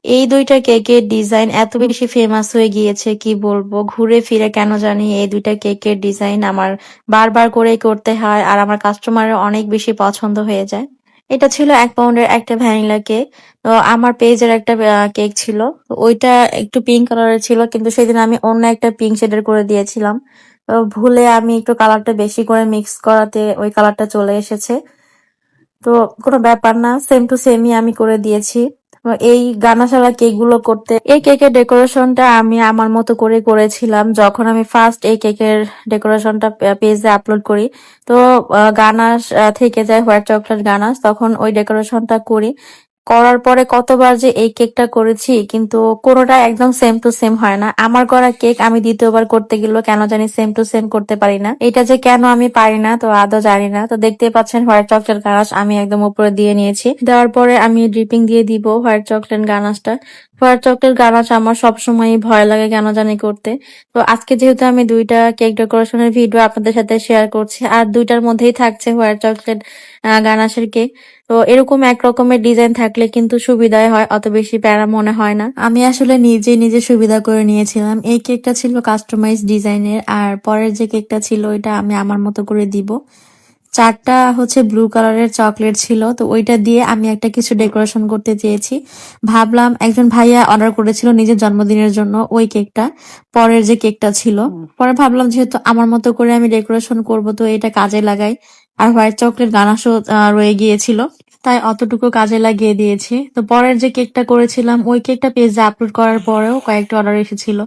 এই ২ টা কেকের ডিজাইন এত বেশি ফেমাস হয়ে গিয়েছে কি বলবো। ঘুরে ফিরে কেন জানি এই ২ টা কেকের ডিজাইন আমার বারবার করেই করতে হয় আর আমার কাস্টমারের অনেক বেশি পছন্দ হয়ে যায়। এটা ছিল ১ পাউন্ডের একটা ভ্যানিলা কেক। তো আমার পেজের একটা কেক ছিল। তো ওইটা একটু পিঙ্ক কালারের ছিল কিন্তু সেদিন আমি অন্য একটা পিঙ্ক শেডের করে দিয়েছিলাম। তো ভুলে আমি একটু কালারটা বেশি করে মিক্স করাতে ওই কালারটা চলে এসেছে। তো কোনো ব্যাপার না, সেম টু সেমই আমি করে দিয়েছি। এই গানাশালা কেক গুলো করতে এই কেকের ডেকোরেশনটা আমি আমার মতো করে করেছিলাম যখন আমি ফার্স্ট এই কেকের ডেকোরেশনটা পেজে আপলোড করি। তো গানাশ থেকে যায় হোয়াইট চকলেট গানাশ, তখন ওই ডেকোরেশনটা করি। করার পরে কতবার যে এই কেকটা করেছি কিন্তু কোনোটা একদম সেম টু সেম হয় না। আমার করা কেক আমি দ্বিতীয়বার করতে গেলেও কেন জানি সেম টু সেম করতে পারি না। এটা যে কেন আমি পারি না তো আদৌ জানি না। তো দেখতেই পাচ্ছেন হোয়াইট চকলেট গানাশ আমি একদম উপরে দিয়ে নিয়েছি। দেওয়ার পরে আমি ড্রিপিং দিয়ে দিব হোয়াইট চকলেট গানাশটা। হোয়াইট চকলেট গানাশ আমার সবসময়ই ভয় লাগে কেন জানি করতে। তো আজকে যেহেতু আমি ২ টা কেক ডেকোরেশনের ভিডিও আপনাদের সাথে শেয়ার করছি আর ২ টার মধ্যেই থাকছে হোয়াইট চকলেট গানাশের কেক। তো এরকম এক রকমের ডিজাইন থাকলে কিন্তু সুবিধাই হয়, অত বেশি প্যারা মনে হয় না। আমি আসলে নিজে সুবিধা করে নিয়েছিলাম। এই কেকটা ছিল কাস্টমাইজ ডিজাইনের আর পরের যে কেকটা ছিল ওইটা আমি আমার মতো করে দিব। ৪টা হচ্ছে ব্লু কালারের চকলেট ছিল, তো ওইটা দিয়ে আমি একটা কিছু ডেকোরেশন করতে চেয়েছি। ভাবলাম একজন ভাইয়া অর্ডার করেছিল নিজের জন্মদিনের জন্য ওই কেকটা, পরের যে কেকটা ছিল। পরে ভাবলাম যেহেতু আমার মতো করে আমি ডেকোরেশন করব তো এটা কাজে লাগাই। আর হোয়াইট চকলেট গানাশও রয়ে গিয়েছিল, তাই অতটুকু কাজে লাগিয়ে দিয়েছি। তো পরের যে কেকটা করেছিলাম ওই কেকটা পেজে আপলোড করার পরেও কয়েকটা অর্ডার এসেছিল।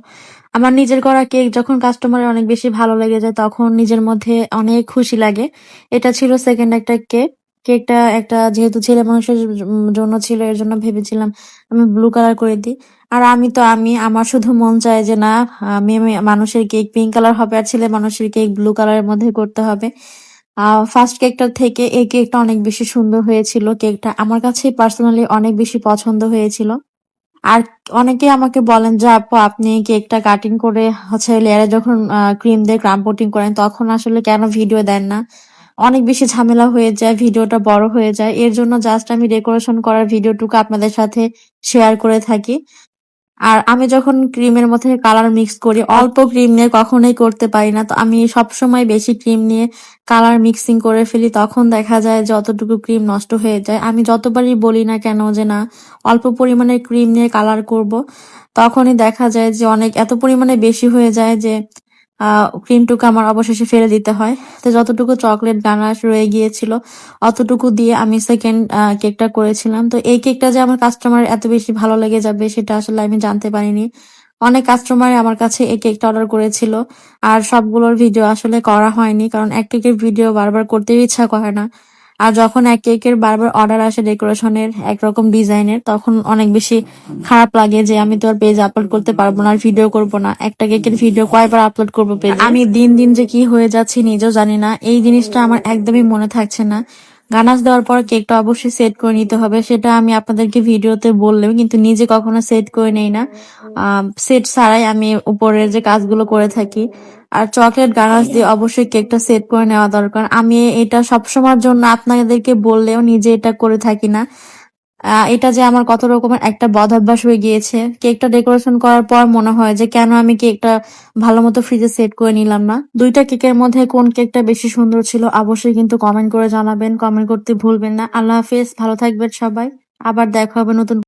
আমার নিজের করা কেক যখন কাস্টমারের অনেক বেশি ভালো লেগে যায় তখন নিজের মধ্যে অনেক খুশি লাগে। এটা ছিল সেকেন্ড একটা কেক। কেকটা একটা যেহেতু ছেলে মানুষের জন্য ছিল এর জন্য ভেবেছিলাম আমি ব্লু কালার করে দিই। আর আমি আমার শুধু মন চায় যে না, মেয়ে মানুষের কেক পিঙ্ক কালার হবে আর ছেলে মানুষের কেক ব্লু কালারের মধ্যে করতে হবে। ফার্স্ট কেকটার থেকে এই কেকটা অনেক বেশি সুন্দর হয়েছিল। কেকটা আমার কাছে পার্সোনালি অনেক বেশি পছন্দ হয়েছিল। আর অনেকেই আমাকে বলেন যে আপু আপনি কেকটা কাটিং করে হচ্ছে লেয়ারে যখন ক্রিম দিয়ে ক্রাম কোটিং করেন তখন আসলে কেন ভিডিও দেন না? অনেক বেশি ঝামেলা হয়ে যায়, ভিডিওটা বড় হয়ে যায়। এর জন্য জাস্ট আমি ডেকোরেশন করার ভিডিওটুকু আপনাদের সাথে শেয়ার করে থাকি। আর আমি যখন ক্রিমের মধ্যে কালার মিক্স করি অল্প ক্রিম নিয়ে কখনোই করতে পারি না। তো আমি সবসময় বেশি ক্রিম নিয়ে কালার মিক্সিং করে ফেলি, তখন দেখা যায় যে অতটুকু ক্রিম নষ্ট হয়ে যায়। আমি যতবারই বলি না কেন যে না অল্প পরিমাণে ক্রিম নিয়ে কালার করব, তখনই দেখা যায় যে অনেক এত পরিমাণে বেশি হয়ে যায় যে ক্রিমটুকু আমার অবশেষে ফেলে দিতে হয়। তো যতটুকু চকলেট গানাশ রয়ে গিয়েছিল অতটুকু দিয়ে আমি সেকেন্ড কেকটা করেছিলাম। তো এই কেকটা যে আমার কাস্টমার এত বেশি ভালো লেগে যাবে সেটা আসলে আমি জানতে পারিনি। অনেক কাস্টমার আমার কাছে এই কেকটা অর্ডার করেছিল আর সবগুলোর ভিডিও আসলে করা হয়নি, কারণ এক কেকের ভিডিও বারবার করতেও ইচ্ছা করে না। আর যখন এক কেকের বারবার অর্ডার আসে ডেকোরেশনের একরকম ডিজাইনের তখন অনেক বেশি খারাপ লাগে যে আমি তো আর পেজ আপলোড করতে পারবো না আর ভিডিও করবো না। একটা কেকের ভিডিও কয়বার আপলোড করবো পেজে? আমি দিন দিন যে কি হয়ে যাচ্ছি নিজেও জানি না। এই জিনিসটা আমার একদমই মনে থাকছে না। গানাশ দেওয়ার পর কেকটা অবশ্যই সেট করে নিতে হবে, সেটা আমি আপনাদেরকে ভিডিওতে বললেও কিন্তু নিজে কখনো সেট করে নেই না। সেট ছাড়াই আমি উপরের যে কাজগুলো করে থাকি। আর চকলেট গানাশ দিয়ে অবশ্যই কেকটা সেট করে নেওয়া দরকার। আমি এটা সবসময়ের জন্য আপনাদেরকে বললেও নিজে এটা করে থাকি না। এটা যে আমার কত রকমের একটা বদ অভ্যাস হয়ে গিয়েছে। কেকটা ডেকোরেশন করার পর মনে হয় যে কেন আমি কেকটা ভালো মতো ফ্রিজে সেট করে নিলাম না। ২ টা কেকের মধ্যে কোন কেকটা বেশি সুন্দর ছিল অবশ্যই কিন্তু কমেন্ট করে জানাবেন। কমেন্ট করতে ভুলবেন না। আল্লাহ হাফেজ, ভালো থাকবেন সবাই। আবার দেখা হবে নতুন